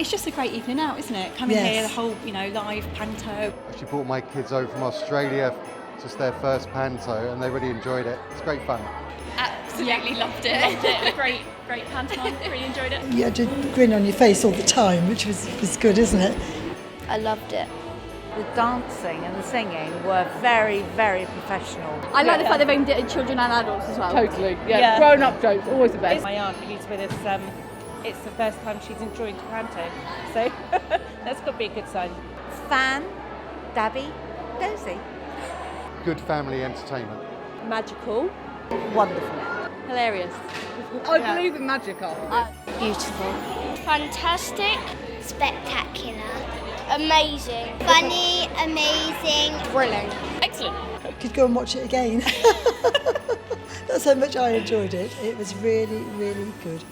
It's just a great evening out, isn't it? Coming here, the whole, live panto. Actually brought my kids over from Australia, just their first panto, and they really enjoyed it. It's great fun. Absolutely loved it. Loved it. Great pantomime. Really enjoyed it. You had a grin on your face all the time, which was good, isn't it? I loved it. The dancing and the singing were very, very professional. I like the fact they've aimed it at children and adults as well. Totally, yeah. Grown-up jokes, always the best. My aunt who's with us, it's the first time she's enjoyed panto, so that's got to be a good sign. Fan, Dabby, Dozy. Good family entertainment. Magical. Wonderful. Hilarious. I believe in magical. Beautiful. Fantastic. Spectacular. Amazing. Funny, amazing. Brilliant. Excellent. Could go and watch it again. That's how much I enjoyed it. It was really, really good.